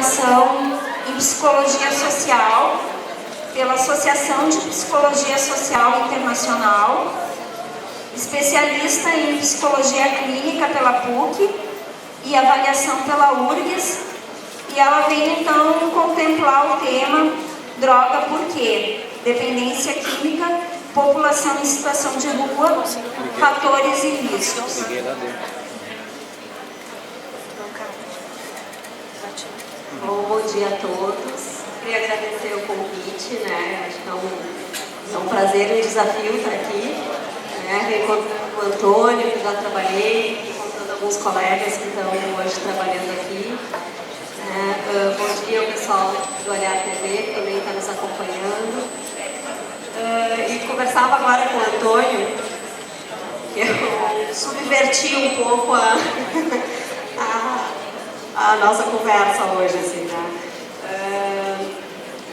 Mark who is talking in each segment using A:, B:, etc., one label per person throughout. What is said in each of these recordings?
A: formação em Psicologia Social pela Associação de Psicologia Social Internacional, especialista em Psicologia Clínica pela PUC e avaliação pela URGS, e ela vem então contemplar o tema Droga por quê? Dependência química, população em situação de rua, fatores e riscos.
B: Bom dia a todos. Queria agradecer o convite, né? Acho que é um prazer e um desafio estar aqui, né? Reencontrando o Antônio, que já trabalhei, encontrando alguns colegas que estão hoje trabalhando aqui. Bom dia ao pessoal do Olhar TV, que também está nos acompanhando. E conversava agora com o Antônio, que eu subverti um pouco a nossa conversa hoje, assim, né?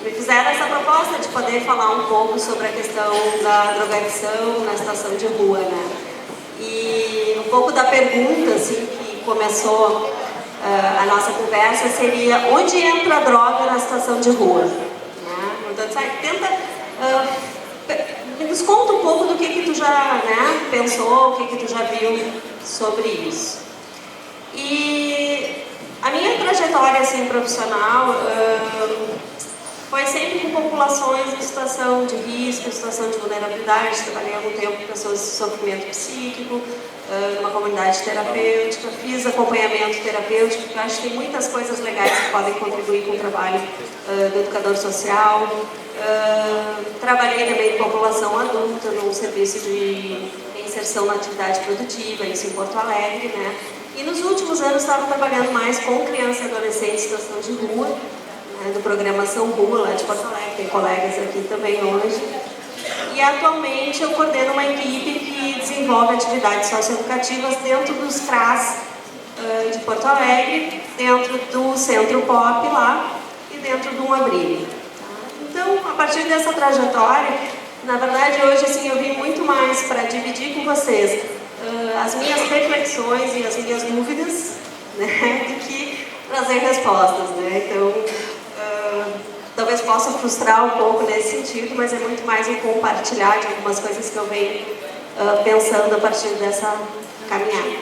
B: Me fizeram essa proposta de poder falar um pouco sobre a questão da drogadição na situação de rua, né? E um pouco da pergunta, assim, que começou a nossa conversa seria: onde entra a droga na situação de rua? Né? Então, nos conta um pouco do que tu já, né, pensou, o que tu já viu sobre isso. E a minha trajetória assim, profissional foi sempre com populações em situação de risco, em situação de vulnerabilidade. Trabalhei há algum tempo com pessoas de sofrimento psíquico, numa comunidade terapêutica, fiz acompanhamento terapêutico, porque eu acho que tem muitas coisas legais que podem contribuir com o trabalho do educador social. Trabalhei também com população adulta, num serviço de inserção na atividade produtiva, isso em Porto Alegre, né? E nos últimos anos estava trabalhando mais com criança e adolescente em situação de rua, né, do programa São Rua, lá de Porto Alegre, tem colegas aqui também hoje. E atualmente eu coordeno uma equipe que desenvolve atividades socioeducativas dentro dos CRAS de Porto Alegre, dentro do Centro Pop lá e dentro do Abrigo. Então, a partir dessa trajetória, na verdade hoje assim, eu vim muito mais para dividir com vocês as minhas reflexões e as minhas dúvidas, né, do que trazer respostas, né? Então, talvez possa frustrar um pouco nesse sentido, mas é muito mais um compartilhar de algumas coisas que eu venho pensando a partir dessa caminhada.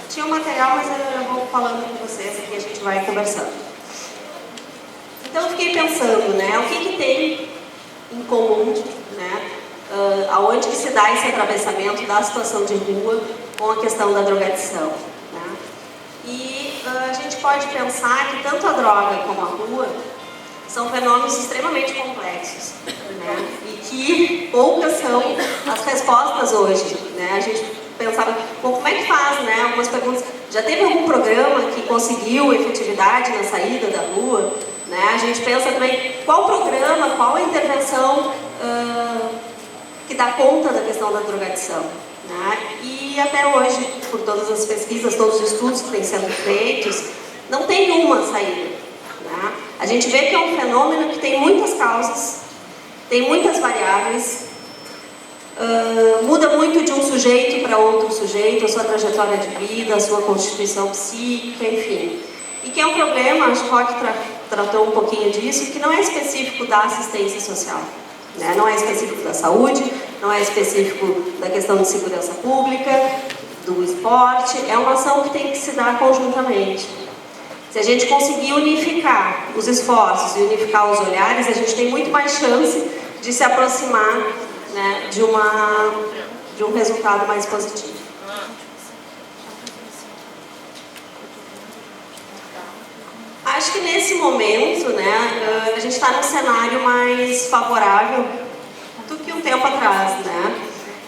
B: Tinha um material, mas eu vou falando com vocês aqui, a gente vai conversando. Então, eu fiquei pensando, né, o que tem em comum, né, aonde que se dá esse atravessamento da situação de rua com a questão da drogadição, né? E a gente pode pensar que tanto a droga como a rua são fenômenos extremamente complexos, né? E que poucas são as respostas hoje, né? A gente pensava, bom, como é que faz, né? Algumas perguntas, já teve algum programa que conseguiu efetividade na saída da rua? Né? A gente pensa também qual programa, qual a intervenção que dá conta da questão da drogadição. Né? E até hoje, por todas as pesquisas, todos os estudos que têm sendo feitos, não tem uma saída. Né? A gente vê que é um fenômeno que tem muitas causas, tem muitas variáveis, muda muito de um sujeito para outro sujeito, a sua trajetória de vida, a sua constituição psíquica, enfim. E que é um problema, acho que o Roque tratou um pouquinho disso, que não é específico da assistência social, né? Não é específico da saúde, não é específico da questão de segurança pública, do esporte, é uma ação que tem que se dar conjuntamente. Se a gente conseguir unificar os esforços e unificar os olhares, a gente tem muito mais chance de se aproximar, né, de um resultado mais positivo. Acho que nesse momento, né, a gente está num cenário mais favorável do que um tempo atrás, né?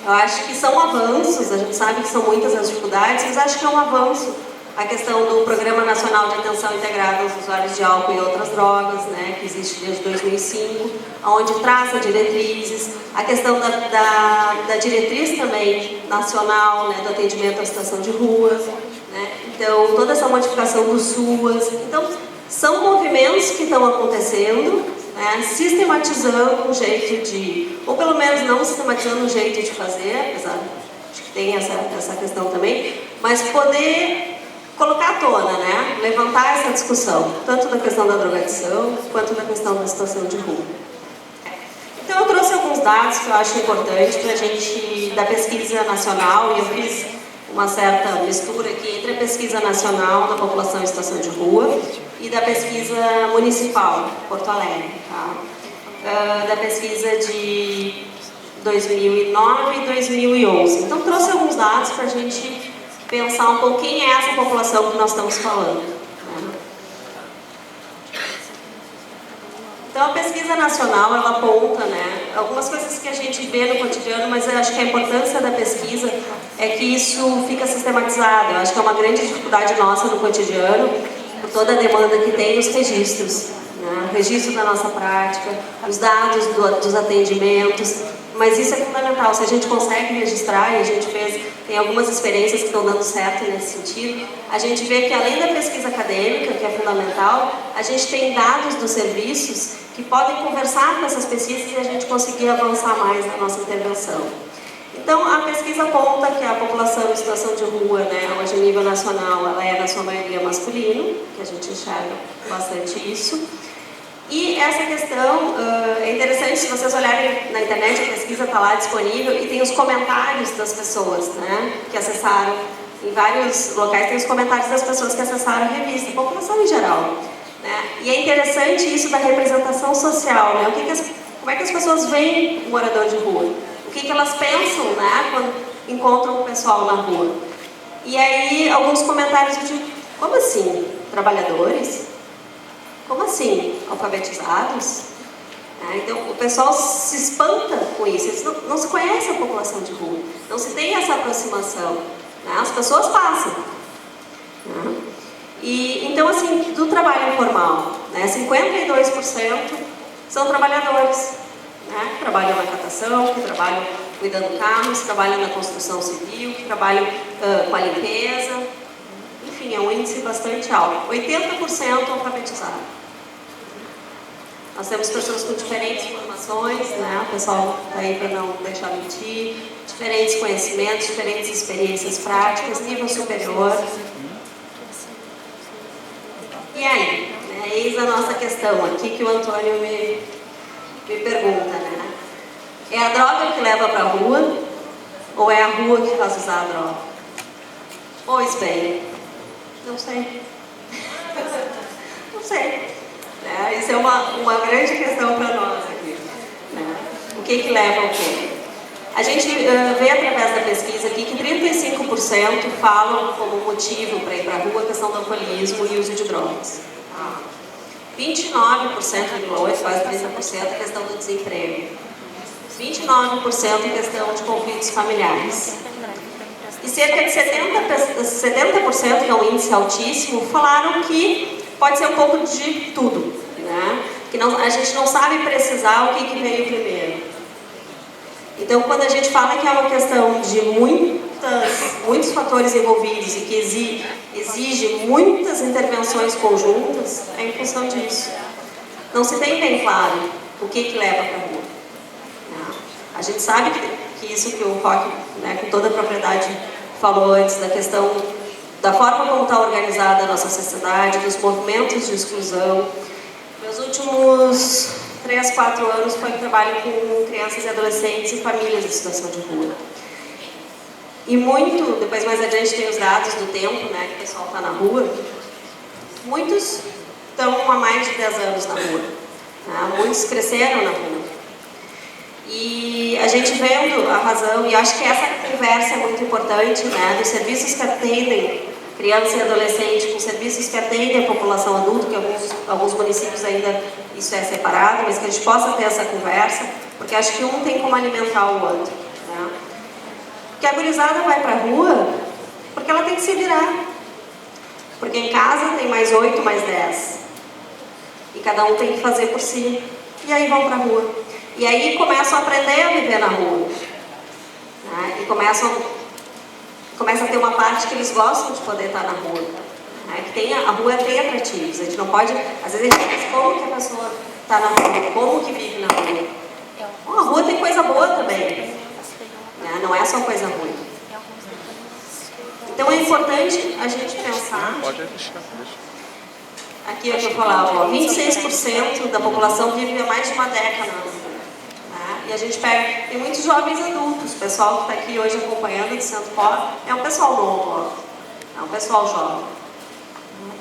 B: Eu acho que são avanços, a gente sabe que são muitas as dificuldades, mas acho que é um avanço a questão do Programa Nacional de Atenção Integrada aos Usuários de Álcool e Outras Drogas, né, que existe desde 2005, onde traça diretrizes, a questão da diretriz também nacional, né, do atendimento à situação de rua, né, então toda essa modificação do SUAS. Então, são movimentos que estão acontecendo, né, sistematizando um jeito de, ou pelo menos não sistematizando um jeito de fazer, apesar de que tem essa questão também, mas poder colocar à tona, né? Levantar essa discussão, tanto da questão da drogadição, quanto da questão da situação de rua. Então, eu trouxe alguns dados que eu acho importante para a gente, da pesquisa nacional, e eu fiz uma certa mistura aqui entre a pesquisa nacional da população em situação de rua e da pesquisa municipal, Porto Alegre, tá? Da pesquisa de 2009 e 2011. Então, trouxe alguns dados para a gente pensar um pouco quem é essa população que nós estamos falando. Né? Então, a pesquisa nacional, ela aponta, né, algumas coisas que a gente vê no cotidiano, mas eu acho que a importância da pesquisa é que isso fica sistematizado. Eu acho que é uma grande dificuldade nossa no cotidiano, por toda a demanda que tem, os registros. Né? O registro da nossa prática, os dados dos atendimentos, mas isso é fundamental. Se a gente consegue registrar, e a gente tem algumas experiências que estão dando certo nesse sentido, a gente vê que além da pesquisa acadêmica, que é fundamental, a gente tem dados dos serviços que podem conversar com essas pesquisas e a gente conseguir avançar mais na nossa intervenção. Então, a pesquisa aponta que a população em situação de rua, né, hoje a nível nacional, ela é na sua maioria masculino, que a gente enxerga bastante isso. E essa questão é interessante, se vocês olharem na internet, a pesquisa está lá disponível e tem os comentários das pessoas, né, que acessaram. Em vários locais tem os comentários das pessoas que acessaram a revista, a população em geral. Né? E é interessante isso da representação social, né? Como é que as pessoas veem o morador de rua? O que elas pensam, né, quando encontram o pessoal na rua? E aí, alguns comentários de como assim? Trabalhadores? Como assim? Alfabetizados? Então, o pessoal se espanta com isso. Eles não se conhecem a população de rua. Não se tem essa aproximação. Né? As pessoas passam. Né? E, então, assim, do trabalho informal, né? 52% são trabalhadores. Né? Que trabalham na catação, que trabalham cuidando de carros, que trabalham na construção civil, que trabalham com a limpeza. Enfim, é um índice bastante alto. 80% alfabetizado. Nós temos pessoas com diferentes formações, né? O pessoal está aí para não deixar mentir, diferentes conhecimentos, diferentes experiências práticas, nível superior. E aí? Né? Eis a nossa questão aqui que o Antônio me pergunta, né? É a droga que leva para a rua ou é a rua que faz usar a droga? Pois bem, não sei. Não sei. Isso é uma grande questão para nós aqui. Né? O que leva ao quê? A gente vê através da pesquisa aqui que 35% falam como motivo para ir para a rua a questão do alcoolismo e uso de drogas. 29%, quase 30%, a questão do desemprego. 29% questão de conflitos familiares. E cerca de 70%, que é um índice altíssimo, falaram que pode ser um pouco de tudo, né? Que a gente não sabe precisar o que veio primeiro. Então, quando a gente fala que é uma questão de muitos fatores envolvidos e que exige muitas intervenções conjuntas, é em função disso. Não se tem bem claro o que leva para a rua. A gente sabe que isso que o Roque, né, com toda a propriedade, falou antes, da questão da forma como está organizada a nossa sociedade, dos movimentos de exclusão. Meus últimos 3, 4 anos foi um trabalho com crianças e adolescentes e famílias em situação de rua. E muito, depois mais adiante tem os dados do tempo, né, que o pessoal está na rua. Muitos estão há mais de 10 anos na rua. Né? Muitos cresceram na rua. E a gente vendo a razão, e acho que essa conversa é muito importante, né, dos serviços que atendem criança e adolescente com serviços que atendem a população adulta, que alguns municípios ainda isso é separado, mas que a gente possa ter essa conversa, porque acho que um tem como alimentar o outro. Né? Porque a gurizada vai para a rua porque ela tem que se virar. Porque em casa tem mais 8, mais 10. E cada um tem que fazer por si. E aí vão para a rua. E aí começam a aprender a viver na rua. Né? E começa a ter uma parte que eles gostam de poder estar na rua. Né? Que a rua tem atrativos. A gente não pode... Às vezes a gente pensa como que a pessoa está na rua, como que vive na rua. Bom, a rua tem coisa boa também. Né? Não é só coisa ruim. Então é importante a gente pensar...
C: Pode deixar.
B: Aqui é o que eu falava, ó, 26% da população vive há mais de uma década na rua. Né? E a gente pega, tem muitos jovens adultos, o pessoal que está aqui hoje acompanhando de Santo Pó, é um pessoal novo, ó, é um pessoal jovem,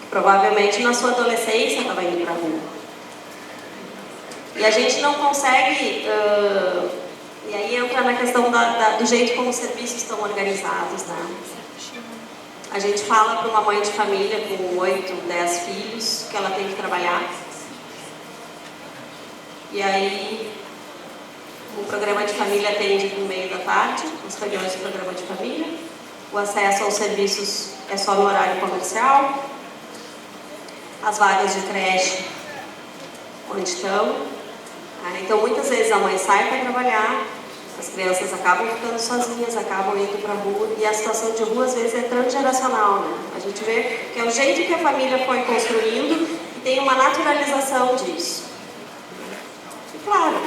B: que provavelmente na sua adolescência estava indo para a rua. E a gente não consegue, e aí entra na questão do jeito como os serviços estão organizados, né? A gente fala para uma mãe de família com 8, 10 filhos que ela tem que trabalhar. E aí, o programa de família atende no meio da tarde, os reuniões do programa de família. O acesso aos serviços é só no horário comercial. As vagas de creche, onde estão. Então, muitas vezes a mãe sai para trabalhar, as crianças acabam ficando sozinhas, acabam indo para a rua, e a situação de rua às vezes é transgeracional, né? A gente vê que é o jeito que a família foi construindo e tem uma naturalização disso. E claro,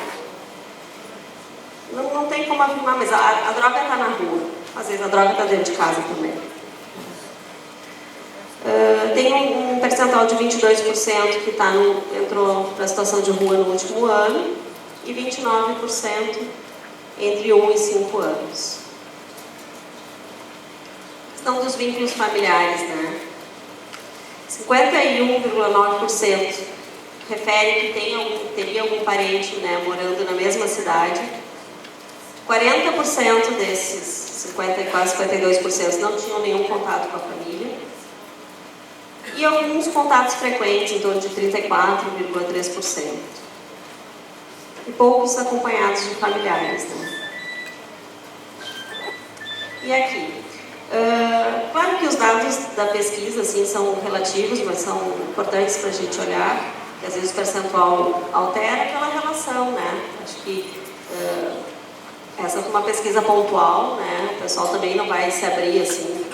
B: não tem como afirmar, mas a droga está na rua, às vezes a droga está dentro de casa também. Tem um percentual de 22% que entrou para a situação de rua no último ano, e 29% entre 1 e 5 anos. Questão dos vínculos familiares, né? 51,9% refere que teria algum parente, né, morando na mesma cidade. 40% desses, quase 52%, não tinham nenhum contato com a família. E alguns contatos frequentes, em torno de 34,3%. E poucos acompanhados de familiares, né? E aqui, claro que os dados da pesquisa assim, são relativos, mas são importantes para a gente olhar, que às vezes o percentual altera aquela relação, né? Acho que essa é uma pesquisa pontual, né? O pessoal também não vai se abrir assim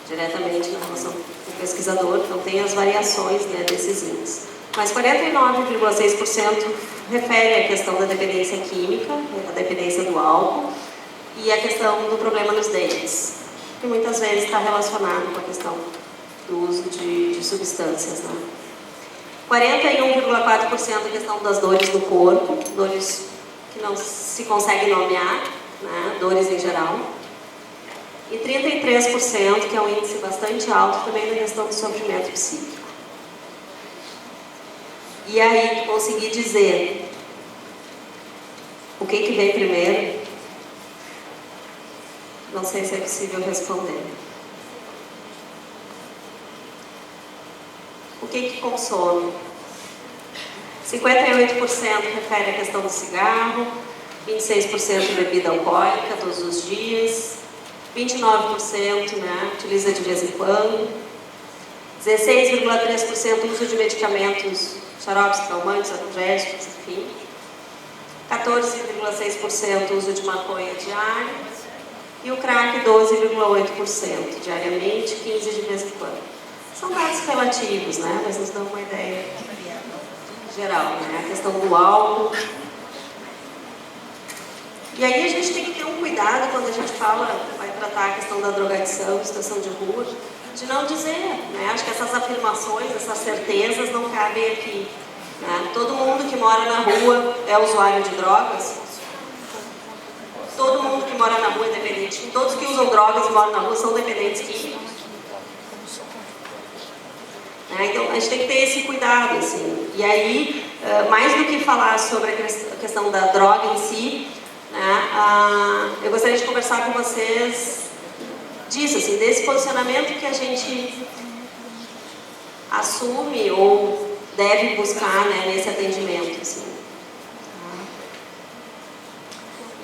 B: diretamente na relação com o pesquisador, então tem as variações, né, desses índices. Mas 49,6% refere à questão da dependência química, a dependência do álcool, e a questão do problema nos dentes, que muitas vezes está relacionado com a questão do uso de substâncias, né? 41,4% a questão das dores do corpo, dores que não se consegue nomear, né? Dores em geral. E 33%, que é um índice bastante alto, também na questão do sofrimento psíquico. E aí, conseguir dizer o que vem primeiro, não sei se é possível responder. O que consome? 58% refere à questão do cigarro, 26% bebida alcoólica todos os dias, 29%, né, utiliza de vez em quando, 16,3% uso de medicamentos, xaropes, calmantes, analgésicos, enfim, 14,6% uso de maconha diária, e o crack 12,8% diariamente, 15% de vez em quando. São dados relativos, né? Mas nos dão uma ideia geral, né? A questão do álcool. E aí a gente tem que ter um cuidado quando a gente vai tratar a questão da drogadição, situação de rua, de não dizer, né? Acho que essas afirmações, essas certezas não cabem aqui, né? Todo mundo que mora na rua é usuário de drogas. Todo mundo que mora na rua é dependente. Todos que usam drogas e moram na rua são dependentes químicos. Então, a gente tem que ter esse cuidado, assim. E aí, mais do que falar sobre a questão da droga em si, né, eu gostaria de conversar com vocês disso, assim, desse posicionamento que a gente assume ou deve buscar, né, nesse atendimento, assim.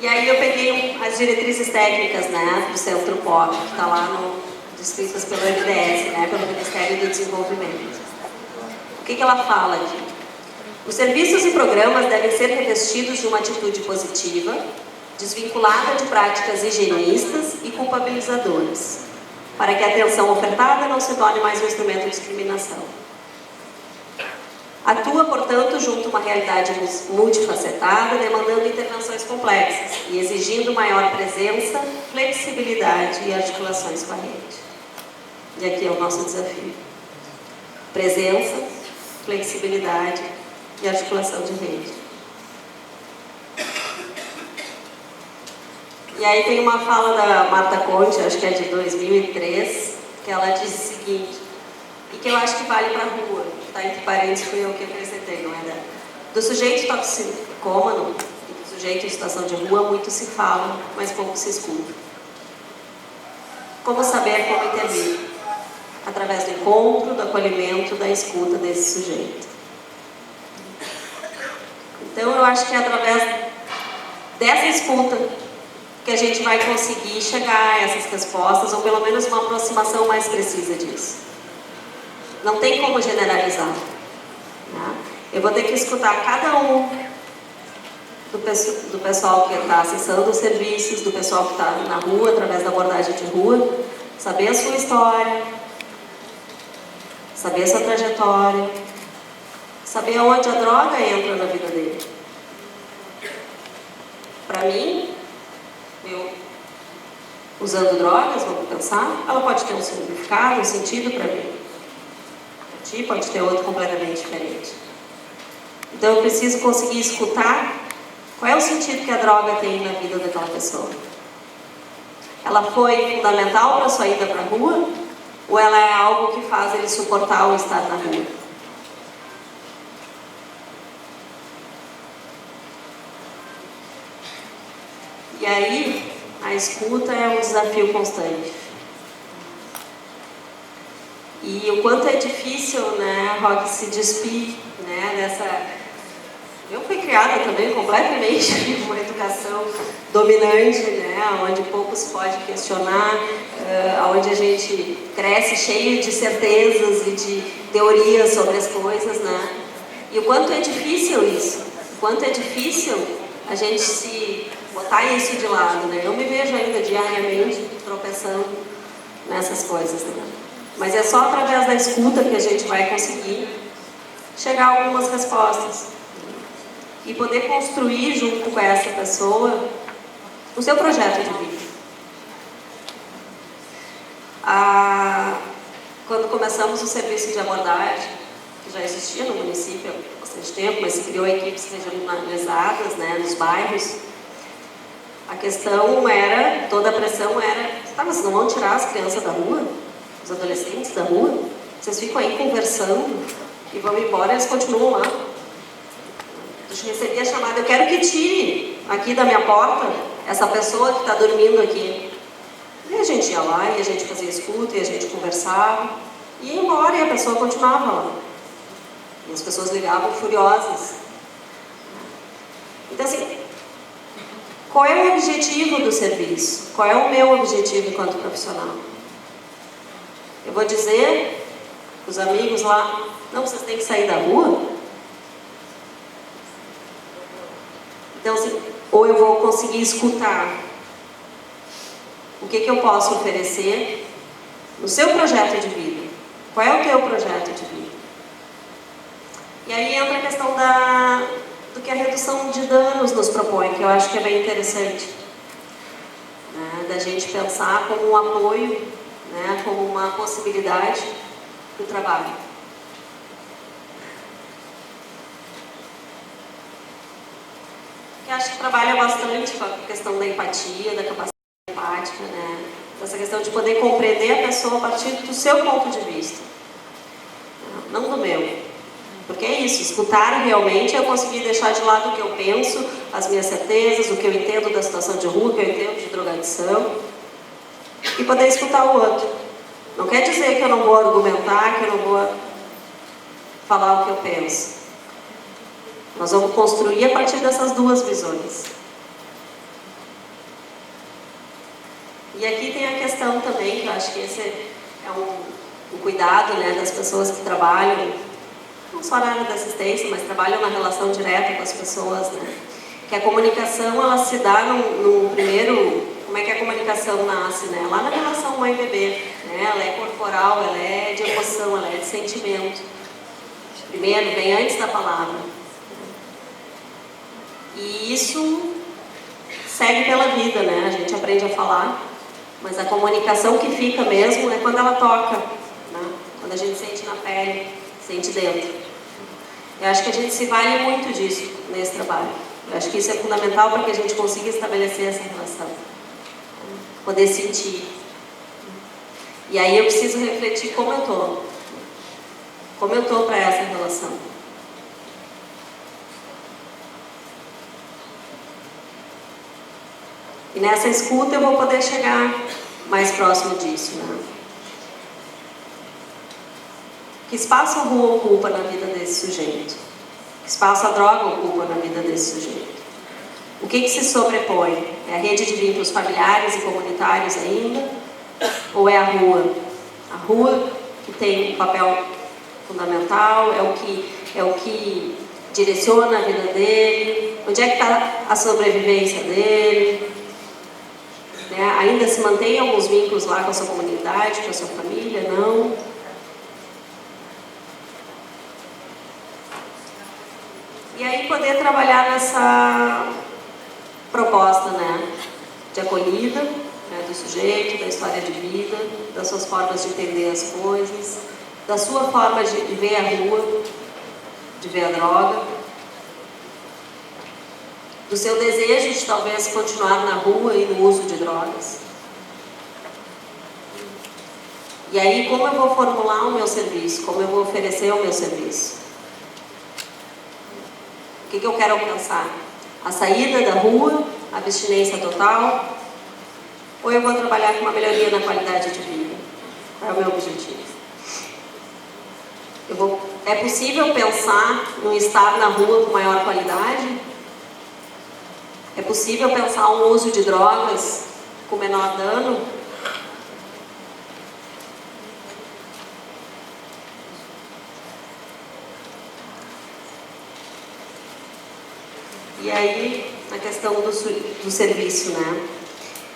B: E aí eu peguei as diretrizes técnicas, né, do Centro POC, que está lá descritas pelo MDS, né, pelo Ministério do Desenvolvimento. O que ela fala aqui? Os serviços e programas devem ser revestidos de uma atitude positiva, desvinculada de práticas higienistas e culpabilizadoras, para que a atenção ofertada não se torne mais um instrumento de discriminação. Atua, portanto, junto a uma realidade multifacetada, demandando intervenções complexas e exigindo maior presença, flexibilidade e articulações com a rede. E aqui é o nosso desafio. Presença, flexibilidade e articulação de rede. E aí tem uma fala da Marta Conte, acho que é de 2003, que ela diz o seguinte, e que eu acho que vale para a rua, tá? Entre parênteses, fui eu que acrescentei, não é dela. Do sujeito toxicômano e do sujeito em situação de rua, muito se fala, mas pouco se escuta. Como saber como intervir? Através do encontro, do acolhimento, da escuta desse sujeito. Então eu acho que é através dessa escuta que a gente vai conseguir chegar a essas respostas, ou pelo menos uma aproximação mais precisa disso. Não tem como generalizar. Né? Eu vou ter que escutar cada um do pessoal que está acessando os serviços, do pessoal que está na rua, através da abordagem de rua, saber a sua história, saber a sua trajetória, saber aonde a droga entra na vida dele. Para mim, eu usando drogas, vamos pensar, ela pode ter um significado, um sentido para mim. Para ti pode ter outro completamente diferente. Então eu preciso conseguir escutar qual é o sentido que a droga tem na vida daquela pessoa. Ela foi fundamental para a sua ida para a rua? Ou ela é algo que faz ele suportar o estar na rua? E aí, a escuta é um desafio constante. E o quanto é difícil, né, Roque, se despir, né, dessa... Eu fui criada também completamente em uma educação dominante, né, onde pouco se pode questionar, onde a gente cresce cheio de certezas e de teorias sobre as coisas, né? E o quanto é difícil isso, o quanto é difícil a gente se botar isso de lado, né? Eu me vejo ainda diariamente tropeçando nessas coisas, né? Mas é só através da escuta que a gente vai conseguir chegar a algumas respostas. E poder construir junto com essa pessoa o seu projeto de vida. Quando começamos o serviço de abordagem, que já existia no município há bastante tempo, mas se criou equipes regionalizadas, né, nos bairros, a questão era, toda a pressão era, tá, mas não vão tirar as crianças da rua? Os adolescentes da rua? Vocês ficam aí conversando e vão embora, eles continuam lá. Eu recebi a chamada, eu quero que tire aqui da minha porta essa pessoa que está dormindo aqui. E a gente ia lá, e a gente fazia escuta, e a gente conversava, e ia embora, e a pessoa continuava lá. E as pessoas ligavam furiosas. Então, assim, qual é o objetivo do serviço? Qual é o meu objetivo enquanto profissional? Eu vou dizer para os amigos lá, não, vocês têm que sair da rua? Então, assim, ou eu vou conseguir escutar o que eu posso oferecer no seu projeto de vida. Qual é o teu projeto de vida? E aí entra a questão do que a redução de danos nos propõe, que eu acho que é bem interessante. Né? Da gente pensar como um apoio, né? Como uma possibilidade do trabalho. Eu acho que trabalha bastante com a questão da empatia, da capacidade empática, né? Essa questão de poder compreender a pessoa a partir do seu ponto de vista, não do meu. Porque é isso, escutar realmente é eu conseguir deixar de lado o que eu penso, as minhas certezas, o que eu entendo da situação de rua, o que eu entendo de drogadição, e poder escutar o outro. Não quer dizer que eu não vou argumentar, que eu não vou falar o que eu penso. Nós vamos construir a partir dessas duas visões. E aqui tem a questão também, que eu acho que esse é um cuidado, né, das pessoas que trabalham, não só na área da assistência, mas trabalham na relação direta com as pessoas, né? Que a comunicação, ela se dá no primeiro... Como é que a comunicação nasce, né? Lá na relação mãe-bebê, né? Ela é corporal, ela é de emoção, ela é de sentimento. Primeiro, vem antes da palavra. E isso segue pela vida, né? A gente aprende a falar, mas a comunicação que fica mesmo é quando ela toca quando a gente sente na pele, sente dentro. Eu acho que a gente se vale muito disso nesse trabalho. Eu acho que isso é fundamental para que a gente consiga estabelecer essa relação, poder sentir. E aí eu preciso refletir como eu estou para essa relação. E nessa escuta eu vou poder chegar mais próximo disso, né? Que espaço a rua ocupa na vida desse sujeito? Que espaço a droga ocupa na vida desse sujeito? O que se sobrepõe? É a rede de vínculos familiares e comunitários ainda? Ou é a rua? A rua que tem um papel fundamental, é o que direciona a vida dele. Onde é que está a sobrevivência dele? Né? Ainda se mantém alguns vínculos lá com a sua comunidade, com a sua família? Não. E aí poder trabalhar nessa proposta, né, de acolhida, né, do sujeito, da história de vida, das suas formas de entender as coisas, da sua forma de ver a rua, de ver a droga, do seu desejo de talvez continuar na rua e no uso de drogas. E aí como eu vou formular o meu serviço, como eu vou oferecer o meu serviço. O que eu quero alcançar? A saída da rua, a abstinência total? Ou eu vou trabalhar com uma melhoria na qualidade de vida? Qual é o meu objetivo? É possível pensar num estar na rua com maior qualidade? É possível pensar um uso de drogas com menor dano? E aí, a questão do serviço, né?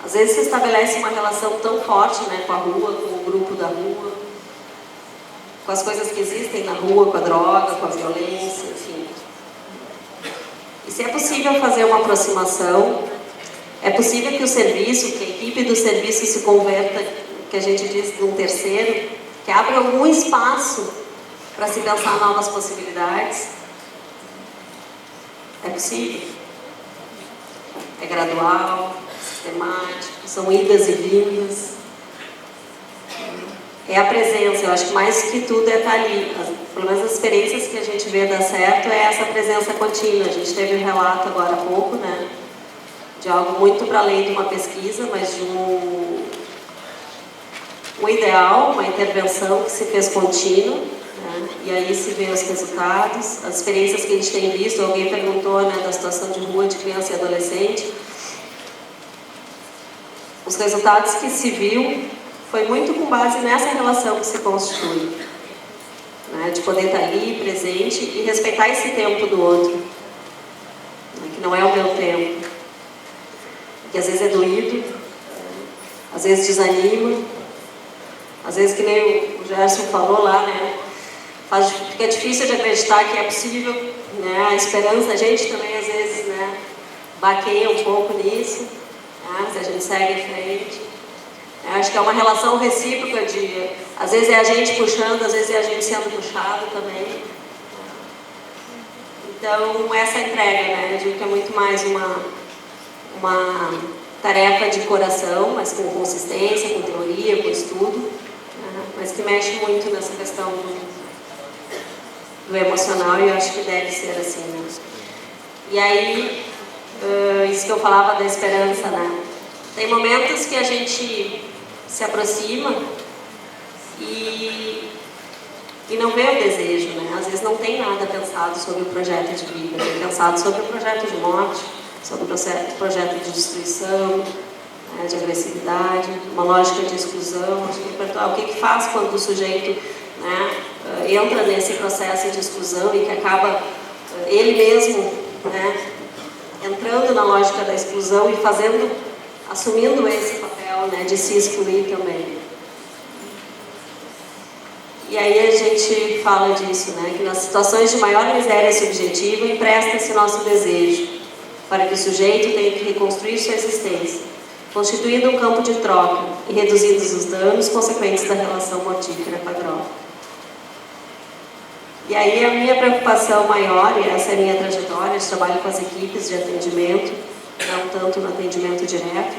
B: Às vezes se estabelece uma relação tão forte, né, com a rua, com o grupo da rua, com as coisas que existem na rua, com a droga, com a violência, enfim. E se é possível fazer uma aproximação, é possível que o serviço, que a equipe do serviço se converta, que a gente diz, num terceiro, que abra algum espaço para se pensar novas possibilidades. É possível? É gradual, sistemático, são idas e vindas. É a presença, eu acho que mais que tudo é estar ali. Pelo menos as experiências que a gente vê dar certo é essa presença contínua. A gente teve um relato agora há pouco, né? De algo muito para além de uma pesquisa, mas de um ideal, uma intervenção que se fez contínua. E aí se vê os resultados, as experiências que a gente tem visto. Alguém perguntou, né, da situação de rua de criança e adolescente. Os resultados que se viu foi muito com base nessa relação que se constitui, né, de poder estar ali, presente e respeitar esse tempo do outro, né, que não é o meu tempo, que às vezes é doído, às vezes desanima, às vezes, que nem o Gerson falou lá, né, fica difícil de acreditar que é possível, né? A esperança, a gente também às vezes, né, baqueia um pouco nisso, né? Mas a gente segue em frente. Acho que é uma relação recíproca de, às vezes é a gente puxando, às vezes é a gente sendo puxado também. Então essa entrega, né, eu digo que é muito mais uma tarefa de coração, mas com consistência, com teoria, com estudo, né? Mas que mexe muito nessa questão do emocional, e eu acho que deve ser assim, né? E aí, isso que eu falava da esperança, né? Tem momentos que a gente se aproxima e não vê o desejo, né? Às vezes não tem nada pensado sobre o projeto de vida, tem pensado sobre o projeto de morte, sobre o projeto de destruição, né, de agressividade, uma lógica de exclusão. Acho que o que faz quando o sujeito, né, entra nesse processo de exclusão e que acaba ele mesmo, né, entrando na lógica da exclusão e assumindo esse papel, né, de se excluir também. E aí a gente fala disso, né, que nas situações de maior miséria subjetiva empresta-se nosso desejo para que o sujeito tenha que reconstruir sua existência, constituindo um campo de troca e reduzindo os danos consequentes da relação mortífera com a droga. E aí a minha preocupação maior, e essa é a minha trajetória, de trabalho com as equipes de atendimento, não tanto no atendimento direto,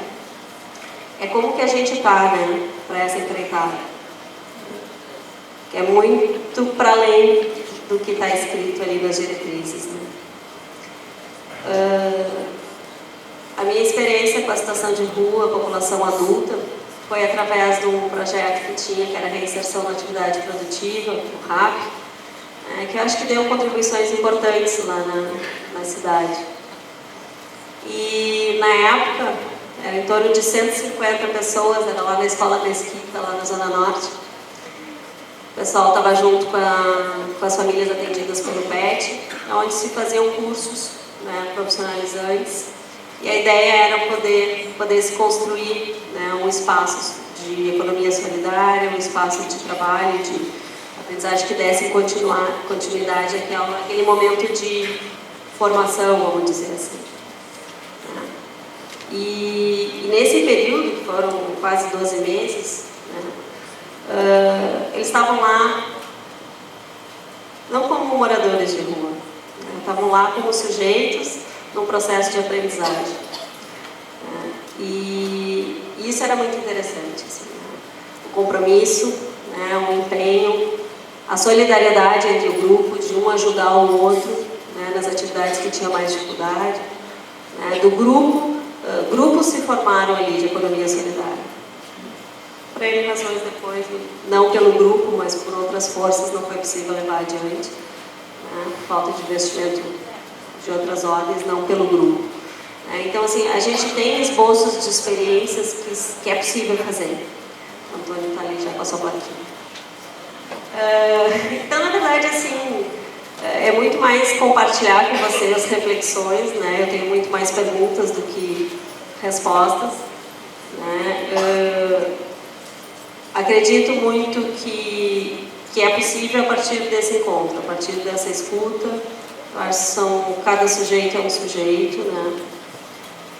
B: é como que a gente está, né, para essa empreitada. Que é muito para além do que está escrito ali nas diretrizes, né? A minha experiência com a situação de rua, a população adulta, foi através de um projeto que tinha, que era a reinserção na atividade produtiva, o RAP, que eu acho que deu contribuições importantes lá na cidade. E na época, era em torno de 150 pessoas, era lá na Escola Mesquita, lá na Zona Norte. O pessoal estava junto com as famílias atendidas pelo PET, onde se faziam cursos, né, profissionalizantes. E a ideia era poder se construir, né, um espaço de economia solidária, um espaço de trabalho, de aprendizagem que desse continuidade àquele momento de formação, vamos dizer assim. E nesse período, que foram quase 12 meses, né, eles estavam lá não como moradores de rua, né, estavam lá como sujeitos num processo de aprendizagem. E isso era muito interessante, assim, né? O compromisso, né, o empenho, a solidariedade entre o grupo, de um ajudar o outro, né, nas atividades que tinha mais dificuldade, né, do grupo. Grupos se formaram ali de economia solidária. Por N razões depois, não pelo grupo, mas por outras forças, não foi possível levar adiante, né, por falta de investimento de outras ordens, não pelo grupo. Então, assim, a gente tem esboços de experiências que é possível fazer. O Antônio está ali, já passou por aqui. Então, na verdade, assim, é muito mais compartilhar com vocês as reflexões, né? Eu tenho muito mais perguntas do que respostas, né? Acredito muito que é possível a partir desse encontro, a partir dessa escuta. Eu acho que cada sujeito é um sujeito, né?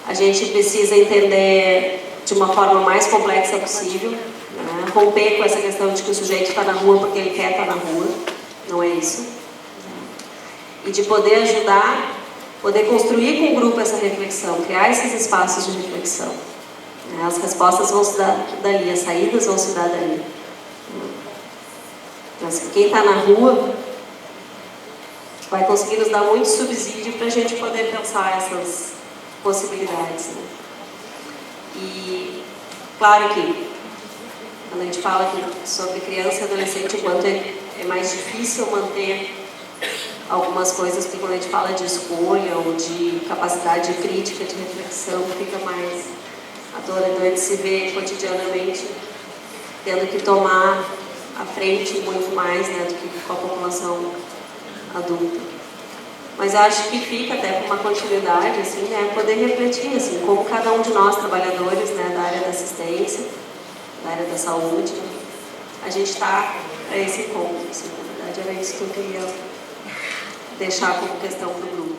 B: A gente precisa entender de uma forma mais complexa possível, né? Romper com essa questão de que o sujeito está na rua porque ele quer estar na rua, não é isso. E de poder ajudar, poder construir com o grupo essa reflexão, criar esses espaços de reflexão. As respostas vão se dar dali, as saídas vão se dar dali. Mas quem está na rua vai conseguir nos dar muito subsídio para a gente poder pensar essas possibilidades, né? E claro que quando a gente fala sobre criança e adolescente, enquanto é mais difícil manter algumas coisas, porque quando a gente fala de escolha ou de capacidade crítica, de reflexão, fica mais atordoante se vê cotidianamente tendo que tomar a frente muito mais, né, do que com a população adulta. Mas acho que fica até com uma continuidade, assim, né, poder refletir, assim, como cada um de nós, trabalhadores, né, da área da assistência, da área da saúde, a gente está para esse encontro, assim, na verdade era isso que eu queria deixar como questão para o grupo.